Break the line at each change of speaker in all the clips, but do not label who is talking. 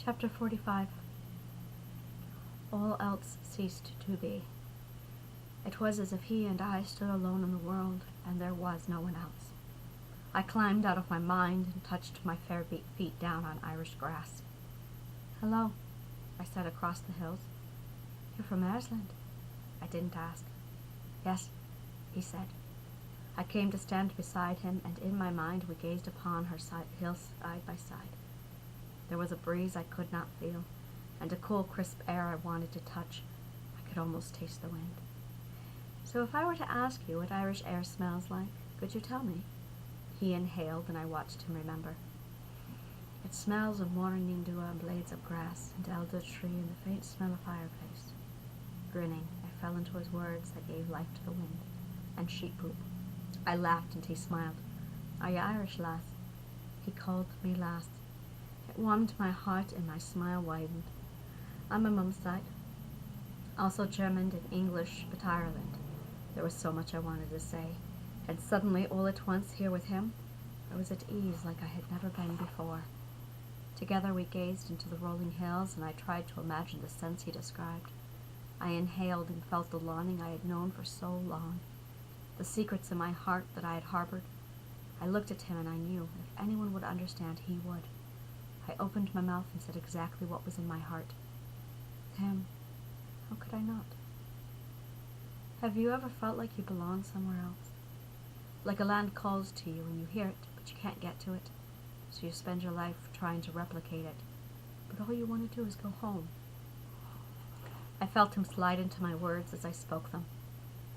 Chapter 45. All else ceased to be. It was as if he and I stood alone in the world, and there was no one else. I climbed out of my mind and touched my fair feet down on Irish grass. "Hello," I said across the hills. "You're from Ireland?" I didn't ask. "Yes," he said. I came to stand beside him, and in my mind we gazed upon her hills side by side. There was a breeze I could not feel, and a cool, crisp air I wanted to touch. I could almost taste the wind. "So if I were to ask you what Irish air smells like, could you tell me?" He inhaled, and I watched him remember. "It smells of morning dew on blades of grass, and elder tree, and the faint smell of fireplace." Grinning, I fell into his words that gave life to the wind, and sheep poop. I laughed, and he smiled. "Are you Irish, lass?" He called me lass. It warmed my heart, and my smile widened. "On my mum's side. Also German and English, but Ireland." There was so much I wanted to say, and suddenly, all at once, here with him, I was at ease like I had never been before. Together we gazed into the rolling hills, and I tried to imagine the sense he described. I inhaled and felt the longing I had known for so long, the secrets in my heart that I had harbored. I looked at him, and I knew if anyone would understand, he would. I opened my mouth and said exactly what was in my heart. Him. How could I not? Have you ever felt like you belong somewhere else? Like a land calls to you and you hear it, but you can't get to it, so you spend your life trying to replicate it, but all you want to do is go home. I felt him slide into my words as I spoke them.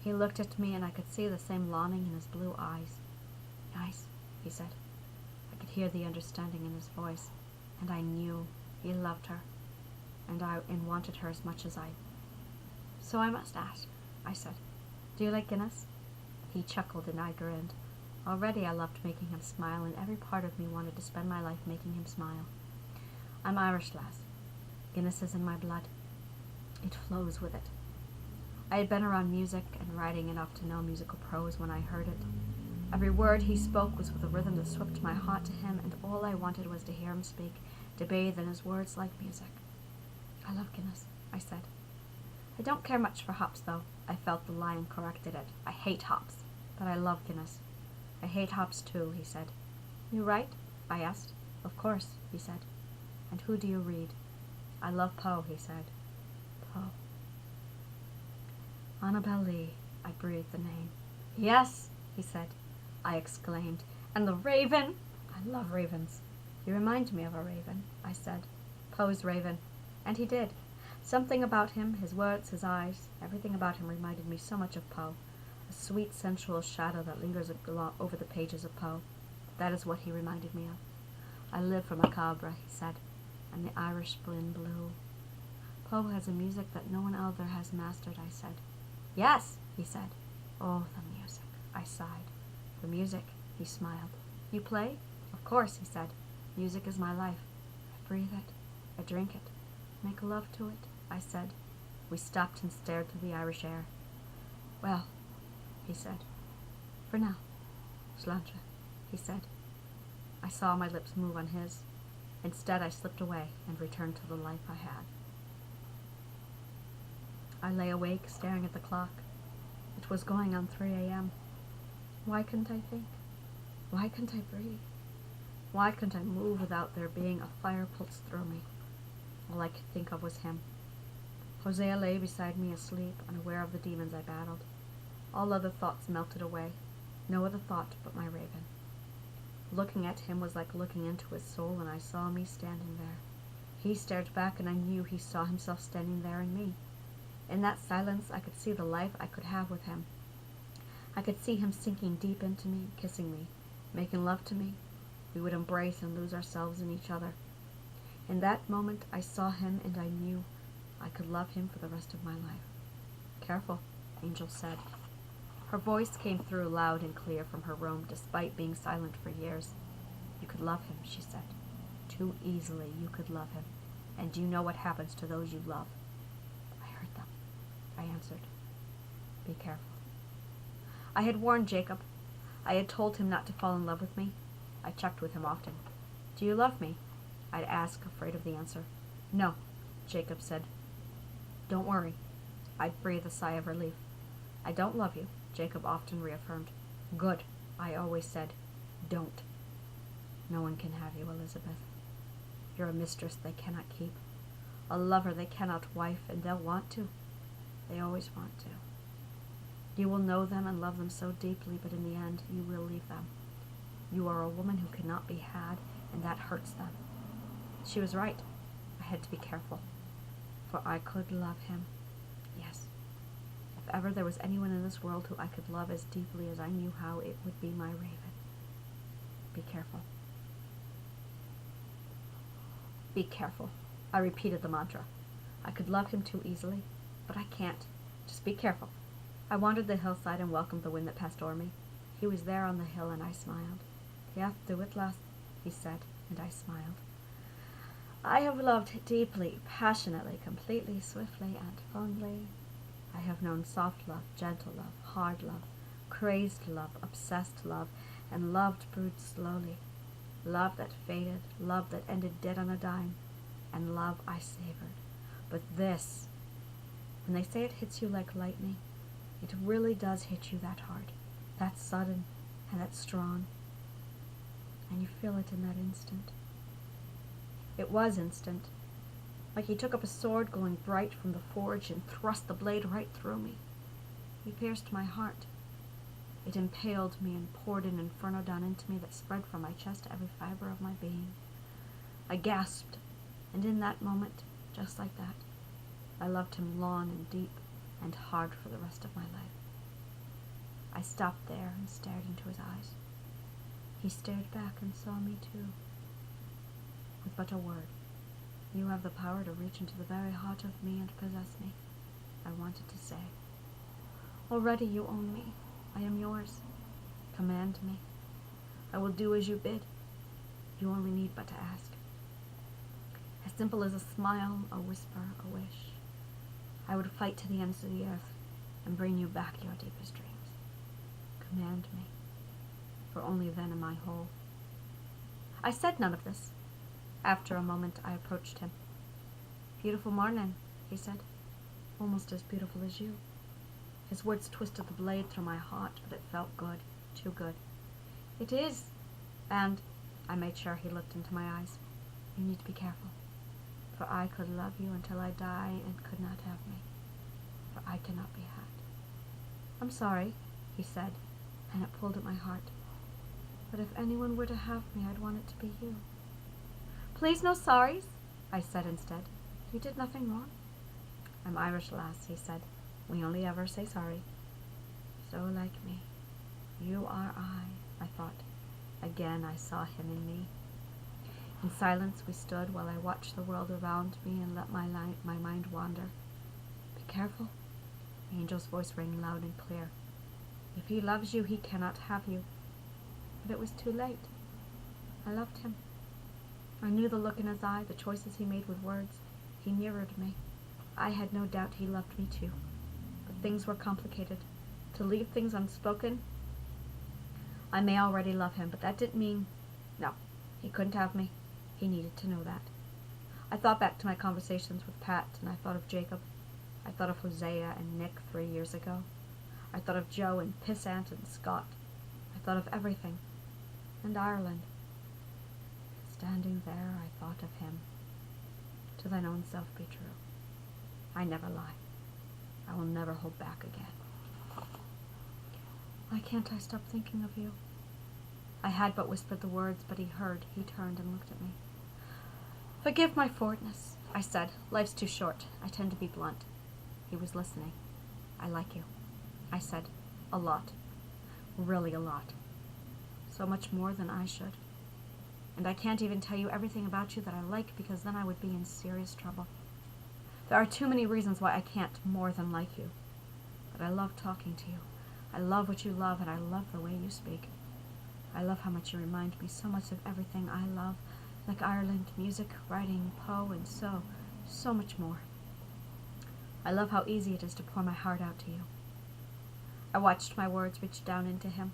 He looked at me, and I could see the same longing in his blue eyes. "Nice," he said. I could hear the understanding in his voice, and I knew he loved her, and wanted her as much as I. "So I must ask," I said, "do you like Guinness?" He chuckled, and I grinned. Already I loved making him smile, and every part of me wanted to spend my life making him smile. "I'm Irish, lass. Guinness is in my blood. It flows with it." I had been around music and writing enough to know musical prose when I heard it. Every word he spoke was with a rhythm that swept my heart to him, and all I wanted was to hear him speak, to bathe in his words like music. "I love Guinness," I said. "I don't care much for hops, though." I felt the lion corrected it. "I hate hops, but I love Guinness." "I hate hops, too," he said. "You write?" I asked. "Of course," he said. "And who do you read?" "I love Poe," he said. "Poe." "Annabel Lee." I breathed the name. "Yes," he said. I exclaimed. "And the raven!" I love ravens. "You remind me of a raven," I said. "Poe's raven." And he did. Something about him, his words, his eyes, everything about him reminded me so much of Poe. A sweet, sensual shadow that lingers over the pages of Poe. That is what he reminded me of. "I live for macabre," he said, "and the Irish wind blew." "Poe has a music that no one other has mastered," I said. "Yes," he said. "Oh, the music," I sighed. "The music," he smiled. "You play?" "Of course," he said. "Music is my life. I breathe it. I drink it. Make love to it," I said. We stopped and stared through the Irish air. "Well," he said. "For now. Sláinte," he said. I saw my lips move on his. Instead, I slipped away and returned to the life I had. I lay awake, staring at the clock. It was going on 3 a.m. Why couldn't I think? Why couldn't I breathe? Why couldn't I move without there being a fire pulse through me? All I could think of was him. Hosea lay beside me asleep, unaware of the demons I battled. All other thoughts melted away. No other thought but my raven. Looking at him was like looking into his soul, and I saw me standing there. He stared back, and I knew he saw himself standing there in me. In that silence, I could see the life I could have with him. I could see him sinking deep into me, kissing me, making love to me. We would embrace and lose ourselves in each other. In that moment, I saw him, and I knew I could love him for the rest of my life. "Careful," Angel said. Her voice came through loud and clear from her room, despite being silent for years. "You could love him," she said. "Too easily you could love him. And you know what happens to those you love." "I heard them," I answered. "Be careful." I had warned Jacob. I had told him not to fall in love with me. I checked with him often. "Do you love me?" I'd ask, afraid of the answer. No, Jacob said. Don't worry. I'd breathe a sigh of relief. I don't love you, Jacob often reaffirmed. Good, I always said. Don't. No one can have you, Elizabeth. You're a mistress they cannot keep, a lover they cannot wife, and they'll want to. They always want to. You will know them and love them so deeply, but in the end, you will leave them. You are a woman who cannot be had, and that hurts them. She was right. I had to be careful, for I could love him. Yes. If ever there was anyone in this world who I could love as deeply as I knew how, it would be my Raven. Be careful. Be careful. I repeated the mantra. I could love him too easily, but I can't. Just be careful. I wandered the hillside and welcomed the wind that passed o'er me. He was there on the hill, and I smiled. He hath do it less, he said, and I smiled. I have loved deeply, passionately, completely, swiftly, and fondly. I have known soft love, gentle love, hard love, crazed love, obsessed love, and loved brewed slowly. Love that faded, love that ended dead on a dime, and love I savored. But this, when they say it hits you like lightning, it really does hit you that hard, that sudden, and that strong, and you feel it in that instant. It was instant, like he took up a sword glowing bright from the forge and thrust the blade right through me. He pierced my heart. It impaled me and poured an inferno down into me that spread from my chest to every fiber of my being. I gasped, and in that moment, just like that, I loved him long and deep and hard for the rest of my life. I stopped there and stared into his eyes. He stared back and saw me too. With but a word, you have the power to reach into the very heart of me and possess me, I wanted to say. Already you own me. I am yours. Command me. I will do as you bid. You only need but to ask. As simple as a smile, a whisper, a wish. I would fight to the ends of the earth and bring you back your deepest dreams. Command me, for only then am I whole. I said none of this. After a moment, I approached him. Beautiful morning, he said. Almost as beautiful as you. His words twisted the blade through my heart, but it felt good, too good. It is, and I made sure he looked into my eyes. You need to be careful, for I could love you until I die and could not have me, for I cannot be had. I'm sorry, he said, and it pulled at my heart. But if anyone were to have me, I'd want it to be you. Please, no sorries, I said instead. You did nothing wrong. I'm Irish, lass, he said. We only ever say sorry. So like me. You are I thought. Again I saw him in me. In silence we stood while I watched the world around me and let my mind wander. Be careful. The angel's voice rang loud and clear. If he loves you, he cannot have you. But it was too late. I loved him. I knew the look in his eye, the choices he made with words. He mirrored me. I had no doubt he loved me too. But things were complicated. To leave things unspoken, I may already love him, but that didn't mean... No, he couldn't have me. He needed to know that. I thought back to my conversations with Pat, and I thought of Jacob. I thought of Hosea and Nick 3 years ago. I thought of Joe and Pissant and Scott. I thought of everything. And Ireland. Standing there, I thought of him. To thine own self be true. I never lie. I will never hold back again. Why can't I stop thinking of you? I had but whispered the words, but he heard. He turned and looked at me. Forgive my forwardness, I said. Life's too short. I tend to be blunt. He was listening. I like you, I said. A lot. Really a lot. So much more than I should. And I can't even tell you everything about you that I like, because then I would be in serious trouble. There are too many reasons why I can't more than like you. But I love talking to you. I love what you love, and I love the way you speak. I love how much you remind me so much of everything I love, like Ireland, music, writing, Poe, and so much more. I love how easy it is to pour my heart out to you. I watched my words reach down into him.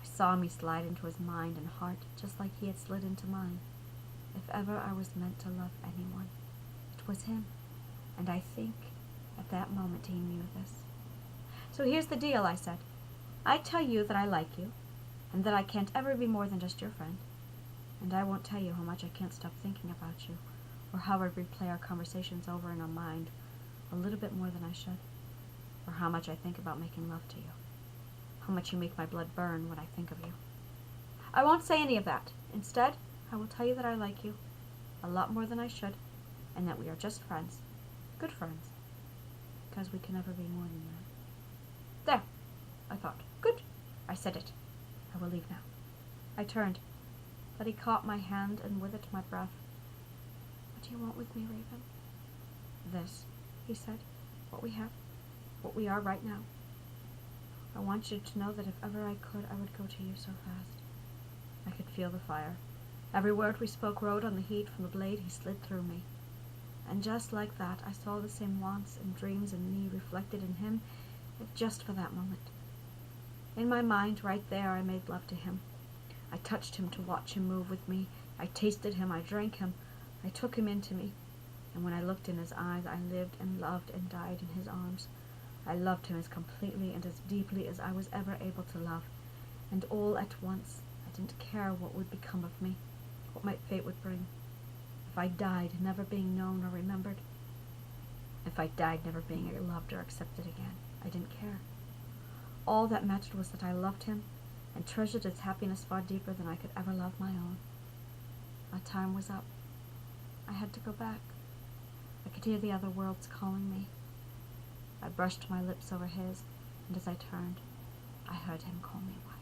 I saw me slide into his mind and heart, just like he had slid into mine. If ever I was meant to love anyone, it was him, and I think at that moment he knew this. So here's the deal, I said. I tell you that I like you, and that I can't ever be more than just your friend, and I won't tell you how much I can't stop thinking about you, or how I replay our conversations over in my mind a little bit more than I should, or how much I think about making love to you, how much you make my blood burn when I think of you. I won't say any of that. Instead, I will tell you that I like you a lot more than I should, and that we are just friends, good friends, because we can never be more than that. There, I thought. Good. I said it. I will leave now. I turned, but he caught my hand, and with it my breath. What do you want with me, Raven? This, he said. What we have. What we are right now. I want you to know that if ever I could, I would go to you so fast. I could feel the fire. Every word we spoke rode on the heat from the blade he slid through me. And just like that, I saw the same wants and dreams in me reflected in him, if just for that moment. In my mind, right there, I made love to him. I touched him to watch him move with me. I tasted him, I drank him, I took him into me. And when I looked in his eyes, I lived and loved and died in his arms. I loved him as completely and as deeply as I was ever able to love. And all at once, I didn't care what would become of me, what my fate would bring. If I died never being known or remembered, if I died never being loved or accepted again, I didn't care. All that mattered was that I loved him and treasured his happiness far deeper than I could ever love my own. My time was up. I had to go back. I could hear the other worlds calling me. I brushed my lips over his, and as I turned, I heard him call me wife.